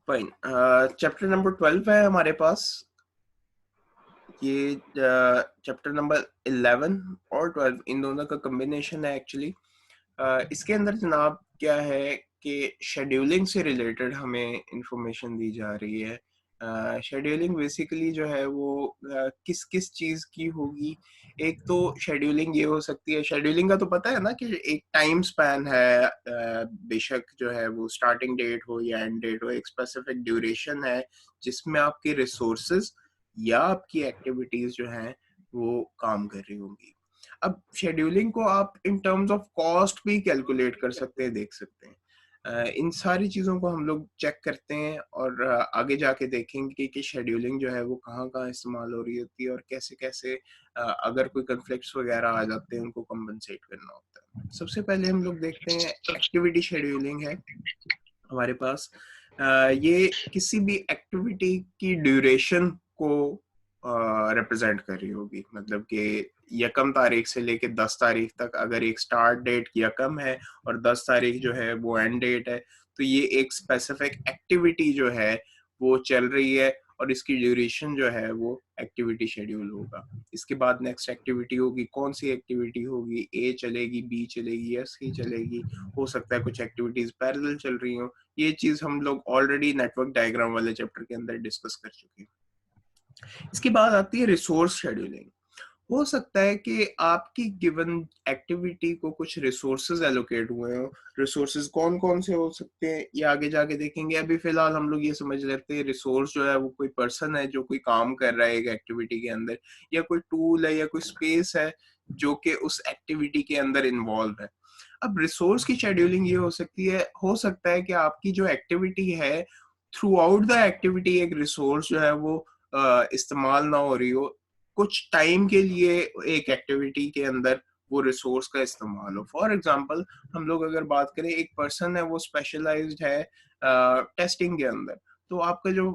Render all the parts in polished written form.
Fine. Chapter number 12 है हमारे पास। ये चैप्टर नंबर 11 और 12 इन दोनों का कॉम्बिनेशन है एक्चुअली। इसके अंदर जनाब क्या है कि शेड्यूलिंग से रिलेटेड हमें इंफॉर्मेशन दी जा रही है। शेड्यूलिंग बेसिकली जो है वो किस किस चीज़ की होगी। एक तो शेड्यूलिंग ये हो सकती है, शेड्यूलिंग का तो पता है ना कि एक टाइम स्पैन है। बेशक जो है वो स्टार्टिंग डेट हो या एंड डेट हो, एक स्पेसिफिक ड्यूरेशन है जिसमें आपके रिसोर्सेज या आपकी एक्टिविटीज जो हैं वो काम कर रही होंगी। अब शेड्यूलिंग को आप इन टर्म्स ऑफ कॉस्ट भी कैलकुलेट कर सकते हैं, देख सकते हैं। इन सारी चीज़ों को हम लोग चेक करते हैं और आगे जाके देखेंगे कि शेड्यूलिंग जो है वो कहाँ कहाँ इस्तेमाल हो रही होती है और कैसे कैसे अगर कोई कन्फ्लिक्ट्स वगैरह आ जाते हैं उनको कंपनसेट करना होता है। सबसे पहले हम लोग देखते हैं एक्टिविटी शेड्यूलिंग है हमारे पास। ये किसी भी एक्टिविटी की ड्यूरेशन को रिप्रेजेंट कर रही होगी, मतलब कि यकम तारीख से लेके 10 तारीख तक अगर एक स्टार्ट डेट यकम है और 10 तारीख जो है वो एंड डेट है, तो ये एक स्पेसिफिक एक्टिविटी जो है वो चल रही है और इसकी ड्यूरेशन जो है वो एक्टिविटी शेड्यूल होगा। इसके बाद नेक्स्ट एक्टिविटी होगी, कौन सी एक्टिविटी होगी, ए चलेगी, बी चलेगी या सी चलेगी। हो सकता है कुछ एक्टिविटीज पैरेलल चल रही हो। ये चीज हम लोग ऑलरेडी नेटवर्क डायग्राम वाले चैप्टर के अंदर डिस्कस कर चुके हैं। इसके बाद आती है रिसोर्स शेड्यूलिंग। हो सकता है कि आपकी गिवन एक्टिविटी को कुछ रिसोर्सेज एलोकेट हुए हो। रिसोर्सेज कौन कौन से हो सकते हैं ये आगे जाके देखेंगे। अभी फिलहाल हम लोग ये समझ लेते हैं रिसोर्स जो है वो कोई पर्सन है जो कोई काम कर रहा है एक एक्टिविटी के अंदर, या कोई टूल है या कोई स्पेस है जो कि उस एक्टिविटी के अंदर इन्वॉल्व है। अब रिसोर्स की शेड्यूलिंग ये हो सकती है, हो सकता है कि आपकी जो एक्टिविटी है थ्रू आउट द एक्टिविटी एक रिसोर्स जो है वो इस्तेमाल ना हो रही हो, कुछ टाइम के लिए एक एक्टिविटी के अंदर वो रिसोर्स का इस्तेमाल हो। फॉर एग्जांपल हम लोग अगर बात करें, एक पर्सन है वो स्पेशलाइज्ड है टेस्टिंग के अंदर, तो आपका जो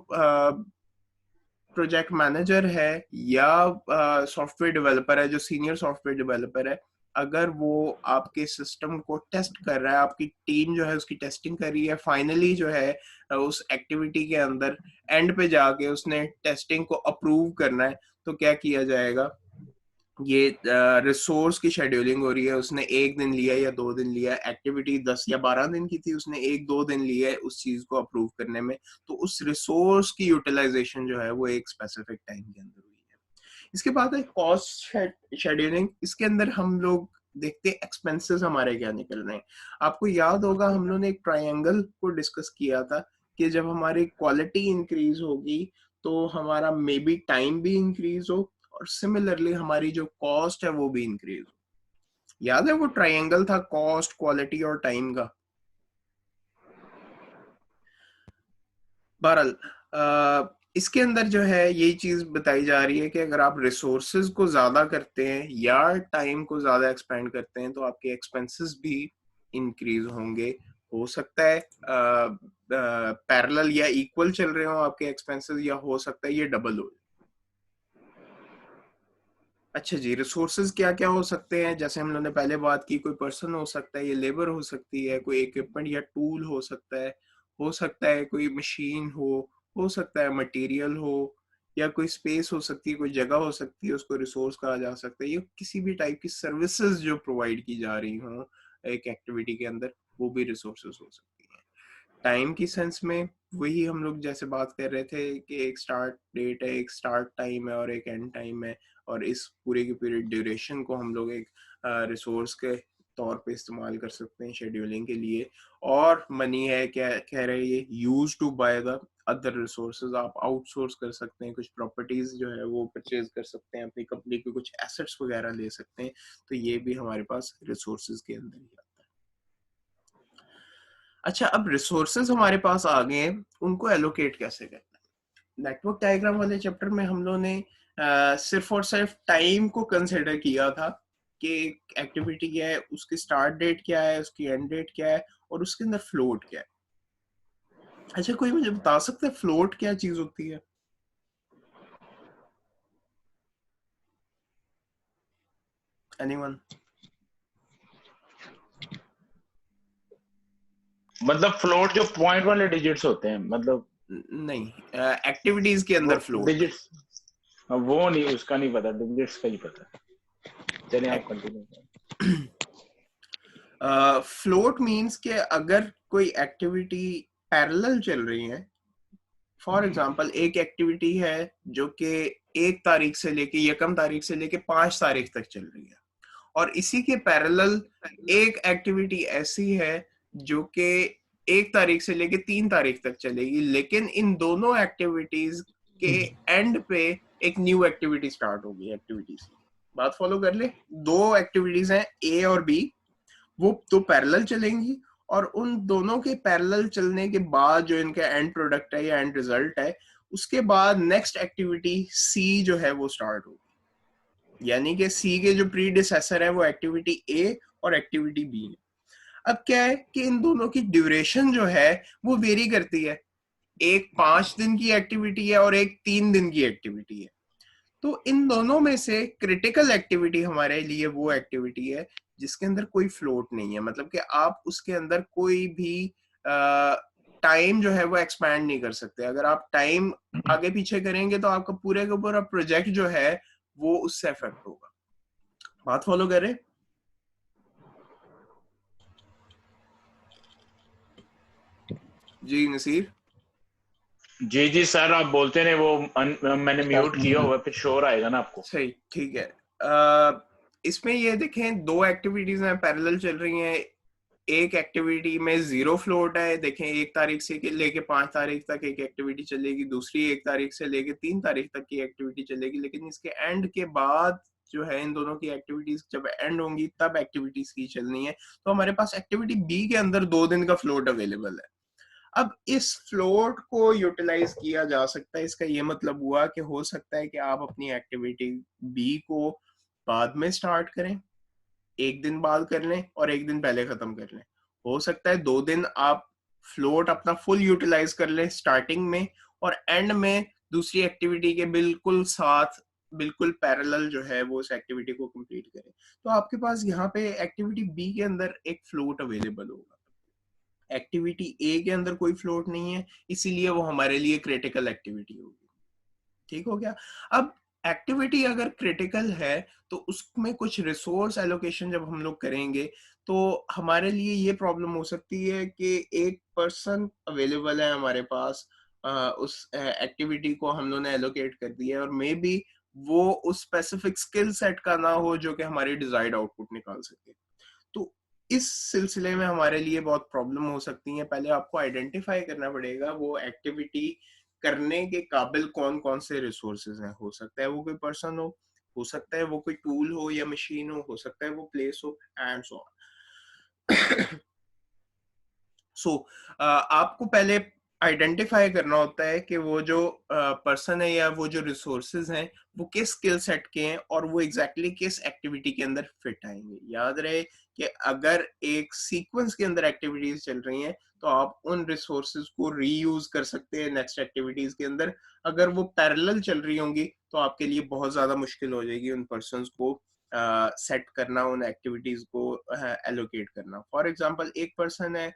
प्रोजेक्ट मैनेजर है या सॉफ्टवेयर डेवलपर है, जो सीनियर सॉफ्टवेयर डेवलपर है, अगर वो आपके सिस्टम को टेस्ट कर रहा है, आपकी टीम जो है उसकी टेस्टिंग कर रही है, फाइनली जो है उस एक्टिविटी के अंदर एंड पे जाके उसने टेस्टिंग को अप्रूव करना है, तो क्या किया जाएगा, ये रिसोर्स की शेड्यूलिंग हो रही है। उसने एक दिन लिया या 2 दिन लिया, एक्टिविटी 10 या 12 दिन की थी, उसने 1-2 दिन लिए उस चीज को अप्रूव करने में, तो उस रिसोर्स की यूटिलाइजेशन जो है वो एक स्पेसिफिक टाइम के अंदर हुई है। इसके बाद है कॉस्ट शेड्यूलिंग। इसके अंदर हम लोग देखते हैं एक्सपेंसेस हमारे क्या निकल रहे हैं। आपको याद होगा हम लोगों ने एक ट्रायंगल को डिस्कस किया था कि जब हमारी क्वालिटी इंक्रीज होगी तो हमारा मे बी टाइम भी इंक्रीज हो और सिमिलरली हमारी जो कॉस्ट है वो भी इंक्रीज हो। याद है वो ट्रायंगल था कॉस्ट, क्वालिटी और टाइम का। बहरहाल इसके अंदर जो है यही चीज बताई जा रही है कि अगर आप रिसोर्सेज को ज्यादा करते हैं या टाइम को ज्यादा एक्सपेंड करते हैं तो आपके एक्सपेंसेस भी इंक्रीज होंगे। हो सकता है पैरेलल या इक्वल चल रहे हो आपके एक्सपेंसेस, या हो सकता है ये डबल हो। अच्छा जी, रिसोर्सेज क्या क्या हो सकते हैं, जैसे हम लोगों ने पहले बात की, कोई पर्सन हो सकता है, ये लेबर हो सकती है, कोई इक्विपमेंट या टूल हो सकता है कोई मशीन हो सकता है मटेरियल हो, या कोई स्पेस हो सकती है, कोई जगह हो सकती है, उसको रिसोर्स कहा जा सकता है। ये किसी भी टाइप की सर्विसेज जो प्रोवाइड की जा रही हो एक एक्टिविटी के अंदर, वो भी रिसोर्सेज हो सकती है। टाइम की सेंस में वही हम लोग जैसे बात कर रहे थे कि एक स्टार्ट डेट है, एक स्टार्ट टाइम है और एक एंड टाइम है, और इस पूरे की पूरी ड्यूरेशन को हम लोग एक रिसोर्स के तौर पे इस्तेमाल कर सकते हैं शेड्यूलिंग के लिए। और मनी है, क्या कह रहे हैं ये, use to buy the other resources. आप आउटसोर्स कर सकते हैं, कुछ प्रॉपर्टीज जो है वो परचेज कर सकते हैं, अपनी कंपनी के कुछ एसेट्स वगैरह ले सकते हैं, तो ये भी हमारे पास रिसोर्सेज के अंदर ही आता है। अच्छा, अब रिसोर्सेज हमारे पास आ गए हैं, उनको एलोकेट कैसे करना है। नेटवर्क डायग्राम वाले चैप्टर में हम लोगों ने सिर्फ और सिर्फ टाइम को कंसिडर किया था कि एक्टिविटी क्या है, उसकी स्टार्ट डेट क्या है, उसकी एंड डेट क्या है, और उसके अंदर फ्लोट क्या है। अच्छा, कोई मुझे बता सकता है फ्लोट क्या चीज होती है? एनीवन? मतलब फ्लोट जो पॉइंट वाले डिजिट्स होते हैं, मतलब नहीं, एक्टिविटीज के अंदर वो फ्लोट। डिजिट्स, वो नहीं, उसका नहीं पता, डिजिट्स का ही पता है। चलिए आप कंटिन्यू करें। फ्लोट मींस कि अगर कोई एक्टिविटी पैरेलल चल रही है, फॉर एग्जांपल एक एक्टिविटी है जो कि 1 तारीख से लेके यकम तारीख से लेके 5 तारीख तक चल रही है, और इसी के पैरेलल एक एक्टिविटी ऐसी है जो कि 1 तारीख से लेके 3 तारीख तक चलेगी, लेकिन इन दोनों एक्टिविटीज के एंड पे एक न्यू एक्टिविटी स्टार्ट होगी एक्टिविटी सी। बात फॉलो कर ले, दो एक्टिविटीज हैं ए और बी, वो तो पैरेलल चलेंगी, और उन दोनों के पैरेलल चलने के बाद जो इनका एंड प्रोडक्ट है या एंड रिजल्ट है, उसके बाद नेक्स्ट एक्टिविटी सी जो है वो स्टार्ट होगी। यानी कि सी के जो प्रीडिसेसर है वो एक्टिविटी ए और एक्टिविटी बी है। अब क्या है कि इन दोनों की ड्यूरेशन जो है वो वेरी करती है, एक 5 दिन की एक्टिविटी है और एक 3 दिन की एक्टिविटी है। तो इन दोनों में से क्रिटिकल एक्टिविटी हमारे लिए वो एक्टिविटी है जिसके अंदर कोई फ्लोट नहीं है, मतलब कि आप उसके अंदर कोई भी टाइम जो है वो एक्सपैंड नहीं कर सकते। अगर आप टाइम आगे पीछे करेंगे तो आपका पूरे का पूरा प्रोजेक्ट जो है वो उससे अफेक्ट होगा। बात फॉलो करें? जी नसीर। जी जी सर, आप बोलते रहे, वो मैंने म्यूट किया हुआ है, फिर शोर आएगा ना आपको। सही, ठीक है। इसमें ये देखें, दो एक्टिविटीज हैं पैरेलल चल रही हैं। एक एक्टिविटी में 0 फ्लोट है, देखें 1 तारीख से लेके 5 तारीख तक एक एक्टिविटी चलेगी, दूसरी 1 तारीख से लेके 3 तारीख तक की एक्टिविटी चलेगी, लेकिन इसके एंड के बाद जो है इन दोनों की एक्टिविटीज जब एंड होंगी तब एक्टिविटीज की चलनी है। तो हमारे पास एक्टिविटी बी के अंदर 2 दिन का फ्लोट अवेलेबल है। अब इस फ्लोट को यूटिलाइज किया जा सकता है, इसका ये मतलब हुआ कि हो सकता है कि आप अपनी एक्टिविटी बी को बाद में स्टार्ट करें, 1 दिन बाद कर लें और 1 दिन पहले खत्म कर लें। हो सकता है 2 दिन आप फ्लोट अपना फुल यूटिलाइज कर लें स्टार्टिंग में, और एंड में दूसरी एक्टिविटी के बिल्कुल साथ, बिल्कुल पैरेलल जो है वो उस एक्टिविटी को कंप्लीट करें। तो आपके पास यहाँ पे एक्टिविटी बी के अंदर एक फ्लोट अवेलेबल होगा, एक्टिविटी ए के अंदर कोई फ्लोट नहीं है, इसीलिए वो हमारे लिए क्रिटिकल एक्टिविटी होगी। ठीक हो गया? अब एक्टिविटी अगर क्रिटिकल है तो उसमें कुछ रिसोर्स एलोकेशन जब हम लोग करेंगे तो हमारे लिए ये प्रॉब्लम हो सकती है कि एक पर्सन अवेलेबल है हमारे पास, उस एक्टिविटी को हम लोगों ने एलोकेट कर दिया है, और मे बी वो उस स्पेसिफिक स्किल सेट का ना हो जो कि हमारी डिजायर्ड आउटपुट निकाल सके। तो इस सिलसिले में हमारे लिए बहुत प्रॉब्लम हो सकती है। पहले आपको आइडेंटिफाई करना पड़ेगा वो एक्टिविटी करने के काबिल कौन कौन से रिसोर्सेज हैं। हो सकता है वो कोई पर्सन हो सकता है वो कोई टूल हो या मशीन हो सकता है वो प्लेस हो, एंड सो ऑन। सो आपको पहले आइडेंटिफाई करना होता है कि वो जो पर्सन है या वो जो रिसोर्सेज हैं वो किस स्किल सेट के हैं और वो एग्जैक्टली किस एक्टिविटी के अंदर फिट आएंगे। याद रहे कि अगर एक सीक्वेंस के अंदर एक्टिविटीज चल रही हैं तो आप उन रिसोर्सेज को रीयूज कर सकते हैं नेक्स्ट एक्टिविटीज के अंदर। अगर वो पैरेलल चल रही होंगी तो आपके लिए बहुत ज्यादा मुश्किल हो जाएगी उन पर्सन को सेट करना, उन एक्टिविटीज को एलोकेट करना। फॉर एग्जाम्पल एक पर्सन है,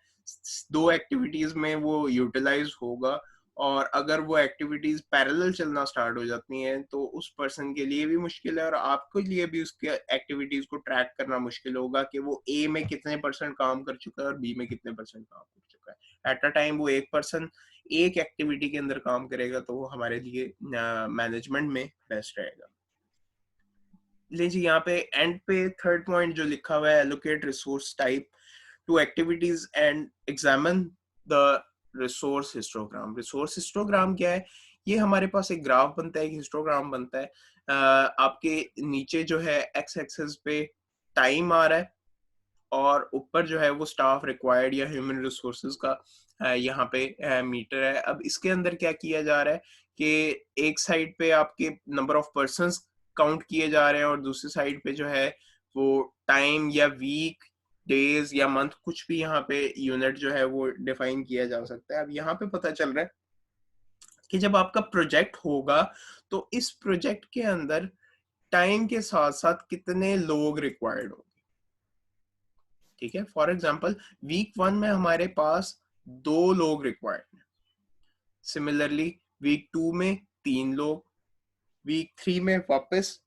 2 एक्टिविटीज में वो यूटिलाइज होगा, और अगर वो एक्टिविटीज पैरेलल चलना स्टार्ट हो जाती हैं तो उस पर्सन के लिए भी मुश्किल है और आपके लिए भी उसके एक्टिविटीज को ट्रैक करना मुश्किल होगा कि वो ए में कितने परसेंट काम कर चुका है और बी में कितने परसेंट काम कर चुका है। एट अ टाइम वो एक पर्सन एक एक्टिविटी के अंदर काम करेगा तो वो हमारे लिए मैनेजमेंट में बेस्ट रहेगा। लीजिए यहाँ पे एंड पे थर्ड पॉइंट जो लिखा हुआ है, allocate resource type two activities and examine the resource histogram. Resource histogram क्या है? ये हमारे पास एक ग्राफ बनता है, एक हिस्टोग्राम बनता है। आपके नीचे जो है एक्स एक्सिस पे टाइम आ रहा है और ऊपर जो है वो स्टाफ रिक्वायर्ड या ह्यूमन रिसोर्सेज का यहाँ पे मीटर है। अब इसके अंदर क्या किया जा रहा है कि एक साइड पे आपके नंबर ऑफ पर्संस काउंट किए जा रहे हैं और दूसरी साइड पे जो है वो टाइम या वीक, डेज या मंथ, कुछ भी यहाँ पे यूनिट जो है वो डिफाइन किया जा सकता है। अब यहाँ पे पता चल रहा है कि जब आपका प्रोजेक्ट होगा तो इस प्रोजेक्ट के अंदर टाइम के साथ साथ कितने लोग रिक्वायर्ड होंगे। ठीक है, फॉर एग्जाम्पल वीक 1 में हमारे पास 2 लोग रिक्वायर्ड हैं, सिमिलरली वीक 2 में 3 लोग, वीक 3 में वापस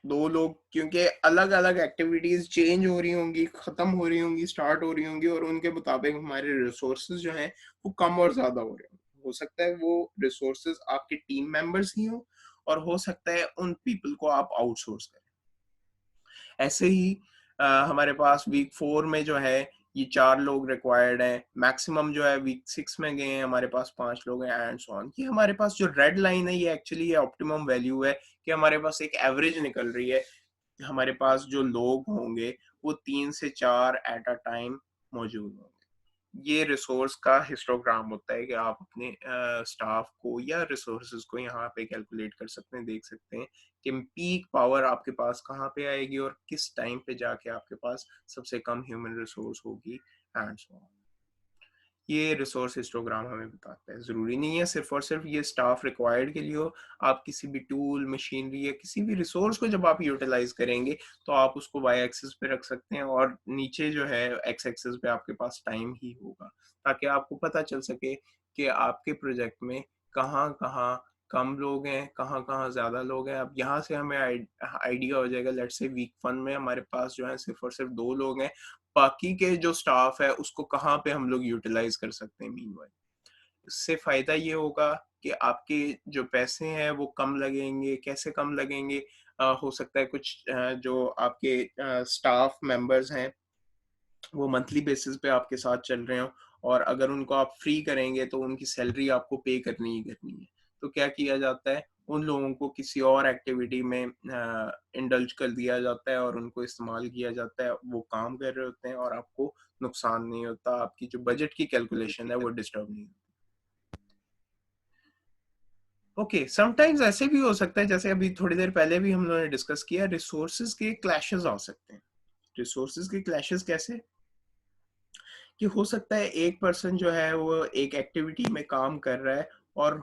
2 लोग, क्योंकि अलग अलग एक्टिविटीज चेंज हो रही होंगी, खत्म हो रही होंगी, स्टार्ट हो रही होंगी, और उनके मुताबिक हमारे रिसोर्सेज जो हैं वो कम और ज्यादा हो रहे होंगे। हो सकता है वो रिसोर्सेज आपके टीम मेंबर्स ही हो, और हो सकता है उन पीपल को आप आउटसोर्स करें। ऐसे ही हमारे पास वीक 4 में जो है ये 4 लोग रिक्वायर्ड हैं, मैक्सिमम जो है वीक 6 में गए हैं हमारे पास 5 लोग हैं, एंड सो ऑन। ये हमारे पास जो रेड लाइन है ये एक्चुअली ये ऑप्टिमम वैल्यू है कि हमारे पास एक एवरेज निकल रही है। हमारे पास जो लोग होंगे वो 3 से 4 एट अ टाइम मौजूद होंगे। ये रिसोर्स का हिस्टोग्राम होता है कि आप अपने स्टाफ को या रिसोर्सेज को यहाँ पे कैलकुलेट कर सकते हैं, देख सकते हैं कि पीक पावर आपके पास कहाँ पे आएगी और किस टाइम पे जाके आपके पास सबसे कम ह्यूमन रिसोर्स होगी, एंड सो ऑन। ये रिसोर्स हिस्टोग्राम हमें बताता है। जरूरी नहीं है सिर्फ और सिर्फ ये स्टाफ रिक्वायर्ड के लिए हो। आप किसी भी टूल, मशीनरी या किसी भी रिसोर्स को जब आप यूटिलाइज करेंगे तो आप उसको वाई एक्सिस पे रख सकते हैं, और नीचे जो है एक्स एक्सिस पे आपके पास टाइम ही होगा, ताकि आपको पता चल सके कि आपके प्रोजेक्ट में कहाँ कहाँ कम लोग हैं, कहाँ कहाँ ज्यादा लोग हैं। अब यहाँ से हमें आइडिया हो जाएगा। लेट्स से वीक 1 में हमारे पास जो है सिर्फ और सिर्फ 2 लोग हैं, बाकी के जो स्टाफ है उसको कहाँ पे हम लोग यूटिलाइज कर सकते हैं मीनवाइल। इससे फायदा ये होगा कि आपके जो पैसे हैं वो कम लगेंगे। कैसे कम लगेंगे? हो सकता है कुछ जो आपके स्टाफ मेंबर्स हैं वो मंथली बेसिस पे आपके साथ चल रहे हो, और अगर उनको आप फ्री करेंगे तो उनकी सैलरी आपको पे करनी ही करनी है। तो क्या किया जाता है, उन लोगों को किसी और एक्टिविटी में इंडल्ज कर दिया जाता है और उनको इस्तेमाल किया जाता है। वो काम कर रहे होते हैं और आपको नुकसान नहीं होता, आपकी जो बजट की कैलकुलेशन है वो डिस्टर्ब नहीं होती। ओके, समटाइम्स ऐसे भी हो सकता है, जैसे अभी थोड़ी देर पहले भी हम लोगों ने डिस्कस किया, रिसोर्सेज के क्लैशेस आ सकते हैं। रिसोर्सेज के क्लैशेस कैसे? कि हो सकता है एक पर्सन जो है वो एक एक्टिविटी में काम कर रहा है, और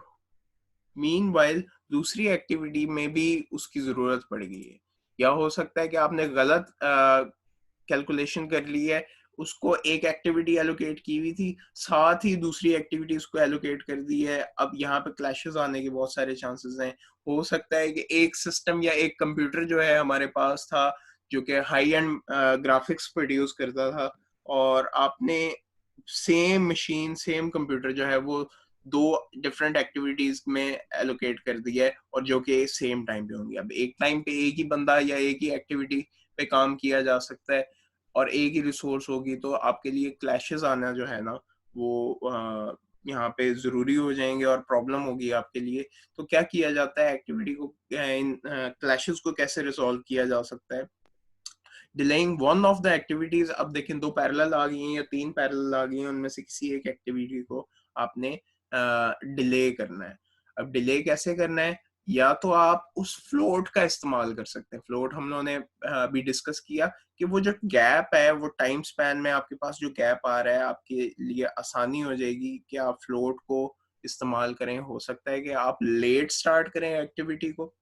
मीनवाइल दूसरी एक्टिविटी में भी उसकी जरूरत पड़ गई है। या हो सकता है कि आपने गलत कैलकुलेशन कर ली है, उसको एक एक्टिविटी एलोकेट की हुई थी, साथ ही दूसरी एक्टिविटी उसको एलोकेट कर दी है। अब यहाँ पे क्लैशेस आने के बहुत सारे चांसेस हैं। हो सकता है कि एक सिस्टम या एक कंप्यूटर जो है हमारे पास था जो कि हाई एंड ग्राफिक्स प्रोड्यूस करता था, और आपने सेम मशीन, सेम कंप्यूटर जो है वो 2 डिफरेंट एक्टिविटीज में एलोकेट कर दिया है, और जो कि सेम टाइम पे होंगी। अब एक टाइम पे एक ही बंदा या एक ही एक्टिविटी पे काम किया जा सकता है और एक ही रिसोर्स होगी, तो आपके लिए क्लैशेस आना जो है ना वो यहाँ पे जरूरी हो जाएंगे और प्रॉब्लम होगी आपके लिए। तो क्या किया जाता है, एक्टिविटी को, इन क्लैशेस को कैसे रिजॉल्व किया जा सकता है? Delaying one of the activities. अब देखें 2 पैरेलल आ गई हैं या 3 पैरेलल आ गई हैं, उनमें से किसी एक एक्टिविटी को आपने डिले करना है। अब डिले कैसे करना है? या तो आप उस फ्लोट का इस्तेमाल कर सकते हैं। फ्लोट हम लोगों ने अभी डिस्कस किया कि वो जो गैप है, वो टाइम स्पैन में आपके पास जो गैप आ रहा है, आपके लिए आसानी हो जाएगी कि आप फ्लोट को इस्तेमाल करें। हो सकता है कि आप लेट स्टार्ट करें एक्टिविटी को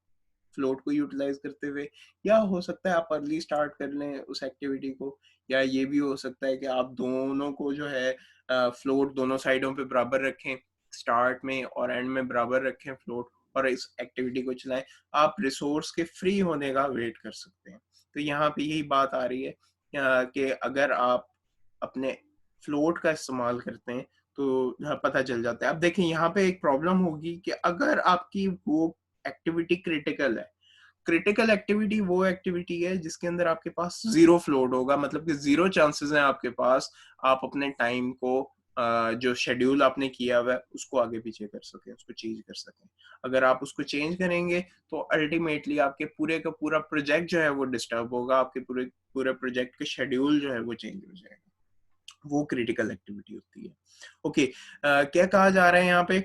फ्लोट को यूटिलाइज करते हुए, या हो सकता है आप अर्ली स्टार्ट कर लें उस एक्टिविटी को, या ये भी हो सकता है कि आप दोनों को जो है फ्लोट दोनों साइडों पे बराबर रखें, स्टार्ट में और एंड में बराबर रखें फ्लोट, और इस एक्टिविटी को चलाएं। आप रिसोर्स के फ्री होने का वेट कर सकते हैं। तो यहाँ पे यही बात आ रही है कि अगर आप अपने फ्लोट का इस्तेमाल करते हैं तो पता चल जाता है। अब देखें यहाँ पे एक प्रॉब्लम होगी कि अगर आपकी वो एक्टिविटी क्रिटिकल है। क्रिटिकल एक्टिविटी वो एक्टिविटी है जिसके अंदर आपके पास जीरो फ्लोट होगा, मतलब कि जीरो चांसेस हैं आपके पास आप अपने टाइम को जो शेड्यूल आपने किया हुआ है उसको आगे पीछे कर सकें, उसको चेंज कर सकें। अगर आप उसको चेंज करेंगे तो अल्टीमेटली आपके पूरे का पूरा प्रोजेक्ट जो है वो डिस्टर्ब होगा, आपके पूरे पूरे प्रोजेक्ट का शेड्यूल जो है वो चेंज हो जाएगा। वो क्रिटिकल एक्टिविटी होती है। ओके, क्या कहा जा रहा है यहाँ पे?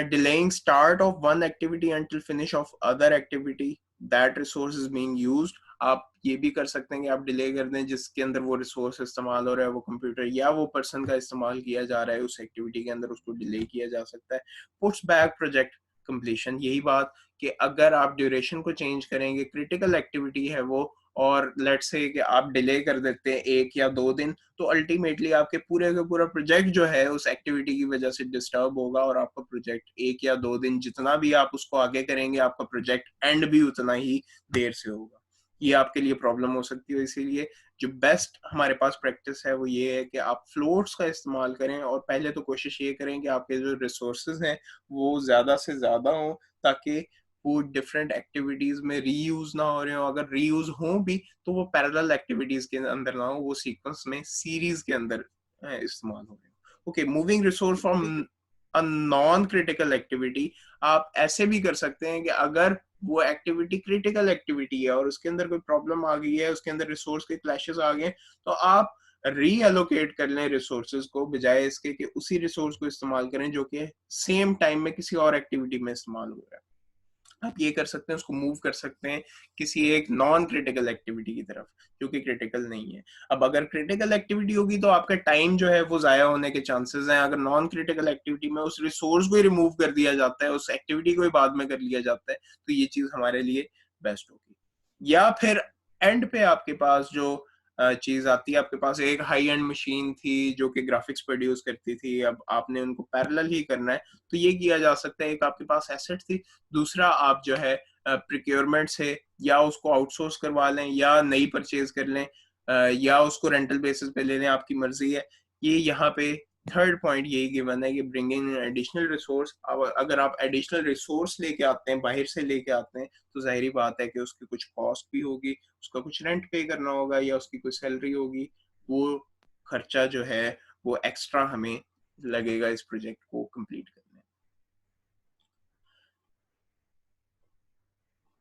Delaying start of one activity until finish off other activity that resource is being used. आप ये भी कर सकते हैं कि आप डिले कर दें जिसके अंदर वो रिसोर्स इस्तेमाल हो रहा है, वो कंप्यूटर या वो पर्सन का इस्तेमाल किया जा रहा है उस एक्टिविटी के अंदर, उसको डिले किया जा सकता है। Puts back project completion. यही बात कि अगर आप ड्यूरेशन को चेंज करेंगे, क्रिटिकल एक्टिविटी है वो, और लेट्स से कि आप डिले कर देते हैं 1 या 2 दिन, तो अल्टीमेटली आपके पूरे का पूरा प्रोजेक्ट जो है उस एक्टिविटी की वजह से डिस्टर्ब होगा और आपका प्रोजेक्ट 1 या 2 दिन जितना भी आप उसको आगे करेंगे, आपका प्रोजेक्ट एंड भी उतना ही देर से होगा। ये आपके लिए प्रॉब्लम हो सकती है। इसीलिए जो बेस्ट हमारे पास प्रैक्टिस है वो ये है कि आप फ्लोट्स का इस्तेमाल करें, और पहले तो कोशिश ये करें कि आपके जो रिसोर्सेज हैं वो ज़्यादा से ज़्यादा हों, ताकि वो डिफरेंट एक्टिविटीज़ में रीयूज़ ना हो रहे हो। अगर रीयूज़ हों भी तो वो पैरेलल एक्टिविटीज़ के अंदर ना हो, वो सीक्वेंस में सीरीज़ के अंदर इस्तेमाल हो रहे हो। Okay, moving resource from a non critical activity, आप ऐसे भी कर सकते हैं कि अगर वो एक्टिविटी क्रिटिकल एक्टिविटी है और उसके अंदर कोई प्रॉब्लम आ गई है, उसके अंदर रिसोर्स के क्लैशेस आ गए, तो आप रीएलोकेट कर लें रिसोर्सेज को, बजाय इसके कि उसी रिसोर्स को इस्तेमाल करें जो कि सेम टाइम में किसी और एक्टिविटी में इस्तेमाल हो रहा है। आप ये कर सकते हैं, उसको मूव कर सकते हैं किसी एक नॉन क्रिटिकल एक्टिविटी की तरफ जो कि क्रिटिकल नहीं है। अब अगर क्रिटिकल एक्टिविटी होगी तो आपका टाइम जो है वो जाया होने के चांसेस हैं। अगर नॉन क्रिटिकल एक्टिविटी में उस रिसोर्स को ही रिमूव कर दिया जाता है, उस एक्टिविटी को ही बाद में कर लिया जाता है, तो ये चीज हमारे लिए बेस्ट होगी। या फिर एंड पे आपके पास जो चीज आती है, आपके पास एक हाई एंड मशीन थी जो कि ग्राफिक्स प्रोड्यूस करती थी, अब आपने उनको पैरेलल ही करना है, तो ये किया जा सकता है। एक आपके पास एसेट थी, दूसरा आप जो है प्रिक्योरमेंट से या उसको आउटसोर्स करवा लें या नई परचेज कर लें, या उसको रेंटल बेसिस पे ले लें, आपकी मर्जी है। ये यहाँ पे थर्ड पॉइंट यही गिवन है कि ब्रिंगिंग एडिशनल रिसोर्स। अगर आप एडिशनल रिसोर्स लेके आते हैं, बाहर से लेके आते हैं, तो जाहिर बात है कि उसकी कुछ कॉस्ट भी होगी, उसका कुछ रेंट पे करना होगा या उसकी कोई सैलरी होगी, वो खर्चा जो है वो एक्स्ट्रा हमें लगेगा इस प्रोजेक्ट को कंप्लीट करने।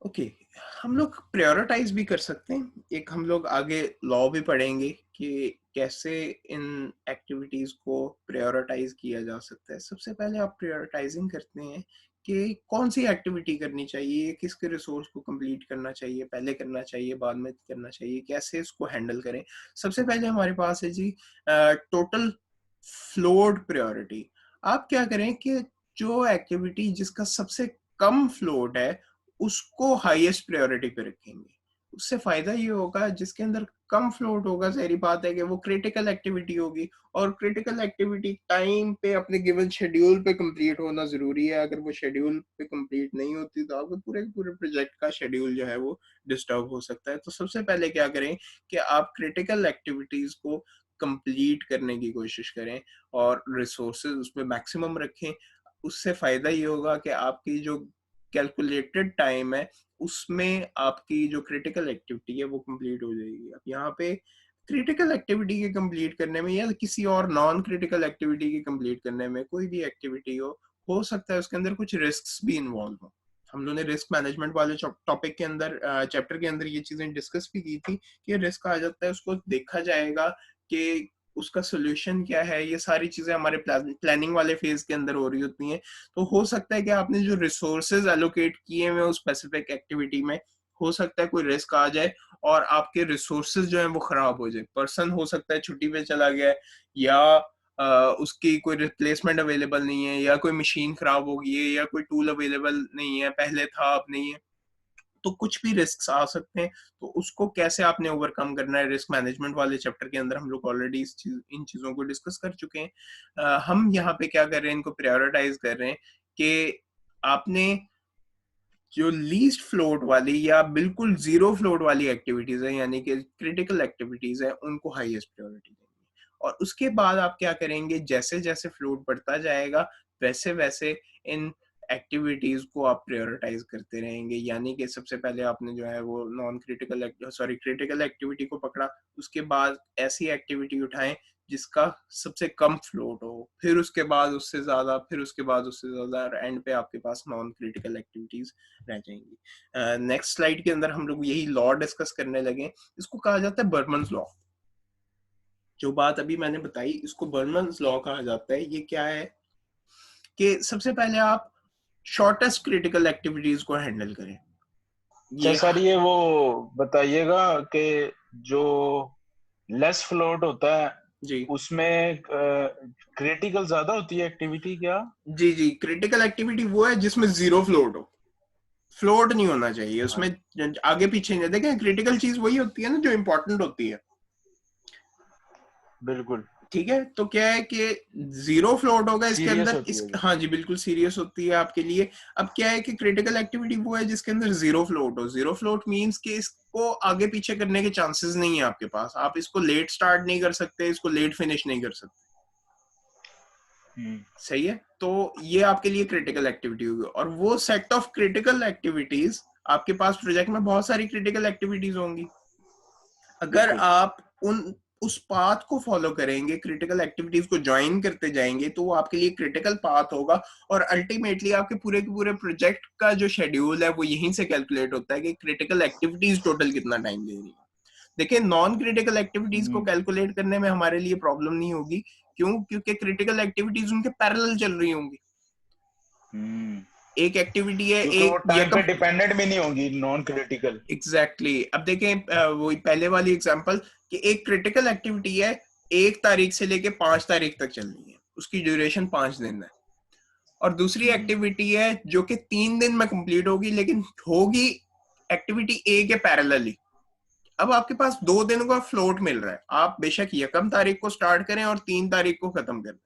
ओके, हम लोग प्रायोरिटाइज भी कर सकते हैं। एक हम लोग आगे लॉ भी पढ़ेंगे कि कैसे इन एक्टिविटीज को प्रायोरिटाइज किया जा सकता है। सबसे पहले आप प्रायोरिटाइजिंग करते हैं कि कौन सी एक्टिविटी करनी चाहिए, किसके रिसोर्स को कंप्लीट करना चाहिए, पहले करना चाहिए बाद में करना चाहिए, कैसे इसको हैंडल करें। सबसे पहले हमारे पास है जी टोटल फ्लोड प्रायोरिटी। आप क्या करें कि जो एक्टिविटी जिसका सबसे कम फ्लोट है उसको हाईएस्ट प्रायोरिटी पे रखेंगे। उससे फायदा ये होगा, जिसके अंदर कम फ्लोट होगा, सारी बात है कि वो क्रिटिकल एक्टिविटी होगी, और क्रिटिकल एक्टिविटी टाइम पे अपने गिवन शेड्यूल पे कंप्लीट होना जरूरी है। अगर वो शेड्यूल पे कंप्लीट नहीं होती तो आपके पूरे पूरे प्रोजेक्ट का शेड्यूल जो है वो डिस्टर्ब हो सकता है। तो सबसे पहले क्या करें कि आप क्रिटिकल एक्टिविटीज को कंप्लीट करने की कोशिश करें और रिसोर्सेज उसमें मैक्सिमम रखें। उससे फायदा ये होगा कि आपकी जो कैलकुलेटेड टाइम है उसमें आपकी जो क्रिटिकल एक्टिविटी है वो कंप्लीट हो जाएगी। अब यहाँ पे क्रिटिकल एक्टिविटी के कंप्लीट करने में या किसी और नॉन क्रिटिकल एक्टिविटी के कंप्लीट करने में, कोई भी एक्टिविटी हो सकता है उसके अंदर कुछ रिस्क्स भी इन्वॉल्व हो। हम लोगों ने रिस्क मैनेजमेंट वाले टॉपिक के अंदर, चैप्टर के अंदर ये चीजें डिस्कस भी की थी कि रिस्क आ जाता है, उसको देखा जाएगा कि उसका सोल्यूशन क्या है। ये सारी चीजें हमारे प्लानिंग वाले फेज के अंदर हो रही होती हैं। तो हो सकता है कि आपने जो रिसोर्सेज एलोकेट किए हुए उस स्पेसिफिक एक्टिविटी में, हो सकता है कोई रिस्क आ जाए और आपके रिसोर्सेज जो है वो खराब हो जाए। पर्सन हो सकता है छुट्टी पे चला गया है, या उसकी कोई रिप्लेसमेंट अवेलेबल नहीं है, या कोई मशीन खराब हो गई है, या कोई टूल अवेलेबल नहीं है, पहले था अब नहीं है। तो कुछ भी रिस्क आ सकते हैं। तो उसको कैसे आपने ओवरकम करना है, रिस्क मैनेजमेंट वाले चैप्टर के अंदर हम लोग ऑलरेडी इन चीजों को डिस्कस कर चुके हैं। हम यहाँ पे क्या कर रहे हैं, इनको प्रायोरिटाइज कर रहे हैं कि आपने जो लीस्ट फ्लोट वाली या बिल्कुल जीरो फ्लोट वाली एक्टिविटीज है, यानी कि क्रिटिकल एक्टिविटीज है, उनको हाईएस्ट प्रायोरिटी देंगे। और उसके बाद आप क्या करेंगे, जैसे जैसे फ्लोट बढ़ता जाएगा वैसे वैसे इन एक्टिविटीज को आप प्रायोरिटाइज करते रहेंगे। यानी कि सबसे पहले आपने जो है वो नॉन क्रिटिकल क्रिटिकल एक्टिविटी को पकड़ा, उसके बाद ऐसी एक्टिविटी उठाएं जिसका सबसे कम फ्लोट हो, फिर उसके बाद उससे ज्यादा, फिर उसके बाद उससे ज्यादा, और एंड पे आपके पास नॉन क्रिटिकल एक्टिविटीज रह जाएंगी। नेक्स्ट स्लाइड के अंदर हम लोग यही लॉ डिस्कस करने लगे। इसको कहा जाता है बर्मन्स लॉ। जो बात अभी मैंने बताई इसको बर्मन्स लॉ कहा जाता है। ये क्या है कि सबसे पहले आप शॉर्टेस्ट क्रिटिकल एक्टिविटीज को हैंडल करें। अच्छा ये सर, ये वो बताइएगा कि जो लेस फ्लोट होता है जी उसमें क्रिटिकल ज्यादा होती है एक्टिविटी क्या? जी जी, क्रिटिकल एक्टिविटी वो है जिसमें जीरो फ्लोट हो। फ्लोट नहीं होना चाहिए उसमें, आगे पीछे नहीं। देखें क्रिटिकल चीज वही होती है ना जो इम्पोर्टेंट होती है, बिल्कुल ठीक है। तो क्या है कि जीरो फ्लोट होगा इसके सीरियस अंदर, होती इस है जो। हाँ जी बिल्कुल सीरियस होती है आपके लिए। अब क्या है कि क्रिटिकल एक्टिविटी वो है जिसके अंदर जीरो फ्लोट हो। जीरो फ्लोट मींस कि इसको आगे पीछे करने के चांसेस नहीं है आपके पास, आप इसको लेट स्टार्ट नहीं कर सकते, इसको लेट फिनिश नहीं कर सकते, सही है। तो ये आपके लिए क्रिटिकल एक्टिविटी होगी, और वो सेट ऑफ क्रिटिकल एक्टिविटीज, आपके पास प्रोजेक्ट में बहुत सारी क्रिटिकल एक्टिविटीज होंगी। अगर बिल्कुल। आप उन उस पाथ को फॉलो करेंगे, क्रिटिकल एक्टिविटीज को ज्वाइन करते जाएंगे, तो वो आपके लिए क्रिटिकल पाथ होगा। और अल्टीमेटली आपके पूरे के पूरे प्रोजेक्ट का जो शेड्यूल है वो यहीं से कैलकुलेट होता है कि क्रिटिकल एक्टिविटीज टोटल कितना टाइम ले रही है। देखिए नॉन क्रिटिकल एक्टिविटीज को कैलकुलेट करने में हमारे लिए प्रॉब्लम नहीं होगी। क्यों? क्योंकि क्रिटिकल एक्टिविटीज उनके पैरेलल चल रही होंगी। एक एक्टिविटी है, क्योंकि वो एक टाइम पे यकम, डिपेंडेंट भी नहीं होंगी, नॉन क्रिटिकल। एग्जैक्टली अब देखें वही पहले वाली एग्जांपल कि एक क्रिटिकल एक्टिविटी है, 1 तारीख से लेके 5 तारीख तक चल रही है, उसकी ड्यूरेशन 5 दिन है। और दूसरी एक्टिविटी है जो कि 3 दिन में कंप्लीट होगी, लेकिन होगी एक्टिविटी ए के पैरेलली। अब आपके पास 2 दिन का फ्लोट मिल रहा है, आप बेशक यकम तारीख को स्टार्ट करें और 3 तारीख को खत्म करें,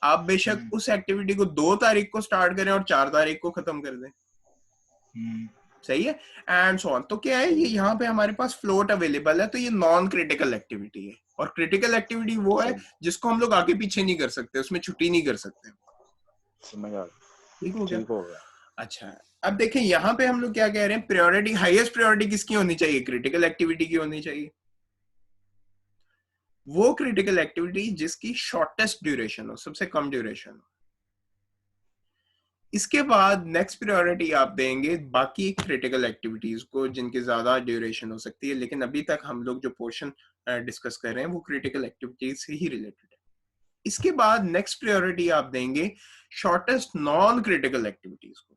आप बेशक उस एक्टिविटी को 2 तारीख को स्टार्ट करें और 4 तारीख को खत्म कर दें, सही है। And so on. तो क्या है, ये यहाँ पे हमारे पास फ्लोट अवेलेबल है, तो ये नॉन क्रिटिकल एक्टिविटी है। और क्रिटिकल एक्टिविटी वो है जिसको हम लोग आगे पीछे नहीं कर सकते, उसमें छुट्टी नहीं कर सकते। समझ आ ठीक हो गया? ठीक हो गया। अच्छा, अब देखें यहाँ पे हम लोग क्या कह रहे हैं, प्रायोरिटी, हाईएस्ट प्रायोरिटी किसकी होनी चाहिए? क्रिटिकल एक्टिविटी की होनी चाहिए। वो क्रिटिकल एक्टिविटी जिसकी शॉर्टेस्ट ड्यूरेशन हो, सबसे कम ड्यूरेशन हो। इसके बाद नेक्स्ट प्रायोरिटी आप देंगे बाकी क्रिटिकल एक्टिविटीज को जिनकी ज्यादा ड्यूरेशन हो सकती है, लेकिन अभी तक हम लोग जो पोर्शन डिस्कस कर रहे हैं वो क्रिटिकल एक्टिविटीज से ही रिलेटेड है। इसके बाद नेक्स्ट प्रायोरिटी आप देंगे शॉर्टेस्ट नॉन क्रिटिकल एक्टिविटीज को।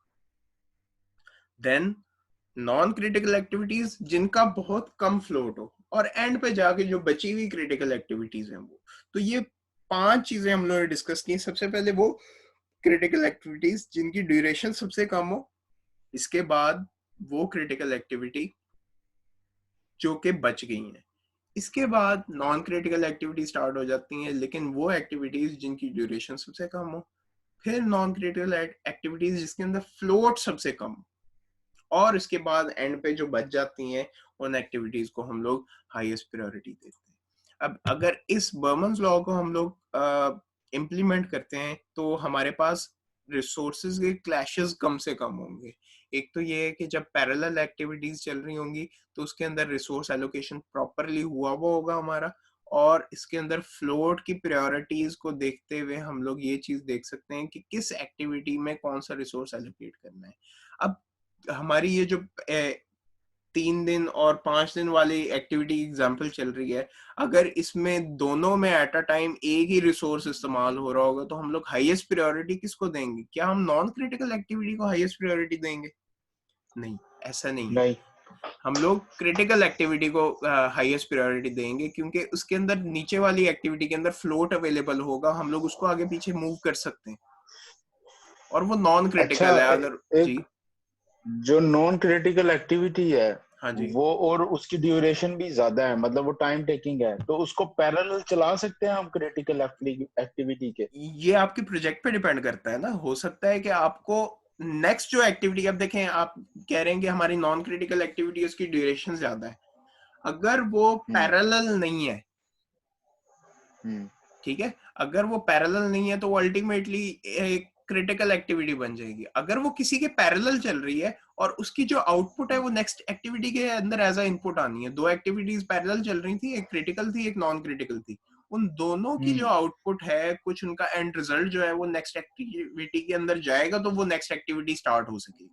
देन नॉन क्रिटिकल एक्टिविटीज जिनका बहुत कम फ्लोट हो, और एंड पे जाके जो बची हुई क्रिटिकल एक्टिविटीज हैं वो। तो ये 5 चीजें हम लोगों ने डिस्कस की। सबसे पहले वो क्रिटिकल एक्टिविटीज जिनकी ड्यूरेशन सबसे कम हो, इसके बाद वो क्रिटिकल एक्टिविटी जो कि बच गई हैं, इसके बाद नॉन क्रिटिकल एक्टिविटी स्टार्ट हो जाती हैं, लेकिन वो एक्टिविटीज जिनकी ड्यूरेशन सबसे कम हो, फिर नॉन क्रिटिकल एक्टिविटीज जिसके अंदर फ्लोट सबसे कम हो, और इसके बाद एंड पे जो बच जाती हैं उन एक्टिविटीज को हम लोग हाईएस्ट प्रायोरिटी देते हैं। अब अगर इस बर्मन्स लॉ को हम लोग इम्प्लीमेंट करते हैं तो हमारे पास रिसोर्सेज के क्लैशेस कम से कम होंगे। एक तो ये है कि जब पैरेलल एक्टिविटीज चल रही होंगी तो उसके अंदर रिसोर्स एलोकेशन प्रॉपरली हुआ वो होगा हमारा, और इसके अंदर फ्लोट की प्रायोरिटीज को देखते हुए हम लोग ये चीज देख सकते हैं कि किस एक्टिविटी में कौन सा रिसोर्स एलोकेट करना है। अब हमारी ये जो 3 दिन और 5 दिन वाली एक्टिविटी एग्जाम्पल चल रही है, अगर इसमें दोनों में एट अ टाइम एक ही रिसोर्स इस्तेमाल हो रहा होगा तो हम लोग हाईएस्ट प्रायोरिटी किसको देंगे? क्या हम नॉन क्रिटिकल एक्टिविटी को हाईएस्ट प्रायोरिटी देंगे? नहीं, ऐसा नहीं है। नहीं। हम लोग क्रिटिकल एक्टिविटी को हाईएस्ट प्रायोरिटी देंगे, क्योंकि उसके अंदर नीचे वाली एक्टिविटी के अंदर फ्लोट अवेलेबल होगा, हम लोग उसको आगे पीछे मूव कर सकते हैं, और वो नॉन अच्छा क्रिटिकल है अगर जी। एक जो नॉन क्रिटिकल एक्टिविटी है हाँ जी, वो, और उसकी ड्यूरेशन भी ज्यादा है, मतलब वो टाइम टेकिंग है, तो उसको पैरेलल चला सकते हैं हम क्रिटिकल एक्टिविटी के। ये आपके प्रोजेक्ट पे डिपेंड करता है ना। हो सकता है कि आपको नेक्स्ट जो एक्टिविटी, अब देखें आप कह रहे हैं कि हमारी नॉन क्रिटिकल एक्टिविटी उसकी ड्यूरेशन ज्यादा है, अगर वो हम्म पैरेलल नहीं है, हम्म ठीक है, अगर वो पैरेलल नहीं है तो वो अल्टीमेटली एक क्रिटिकल एक्टिविटी बन जाएगी। अगर वो किसी के पैरेलल चल रही है और उसकी जो आउटपुट है वो नेक्स्ट एक्टिविटी के अंदर एज अ इनपुट आनी है, 2 एक्टिविटीज पैरेलल चल रही थी, एक क्रिटिकल थी एक नॉन क्रिटिकल थी, उन दोनों की जो हम्म आउटपुट है कुछ उनका एंड रिजल्ट जो है वो नेक्स्ट एक्टिविटी के अंदर जाएगा, तो वो नेक्स्ट एक्टिविटी स्टार्ट हो सकेगी।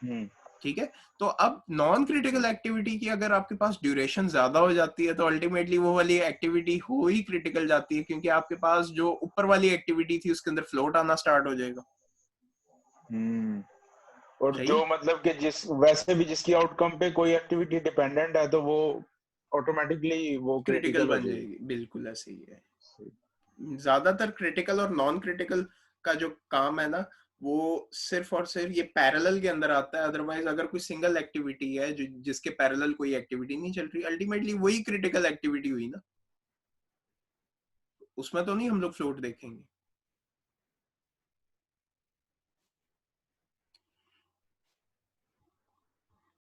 हम्म ठीक है। तो अब नॉन क्रिटिकल एक्टिविटी की अगर आपके पास ड्यूरेशन ज्यादा हो जाती है तो अल्टीमेटली वो वाली एक्टिविटी हो ही क्रिटिकल जाती है, क्योंकि आपके पास जो ऊपर वाली एक्टिविटी थी उसके अंदर फ्लोट आना स्टार्ट हो जाएगा। हम्म और सही है, जो मतलब कि जिस वैसे भी जिसकी आउटकम पे कोई एक्टिविटी डिपेंडेंट है तो वो ऑटोमेटिकली वो क्रिटिकल क्रिटिकल हो बन जाएगी। जाएगी, बिल्कुल ऐसे ही है। ज्यादातर क्रिटिकल और नॉन क्रिटिकल का जो काम है ना वो सिर्फ और सिर्फ ये पैरेलल के अंदर आता है। अदरवाइज अगर कोई सिंगल एक्टिविटी है जिसके पैरेलल कोई एक्टिविटी नहीं चल रही, अल्टीमेटली वही क्रिटिकल एक्टिविटी हुई ना, उसमें तो नहीं हम लोग फ्लोट देखेंगे।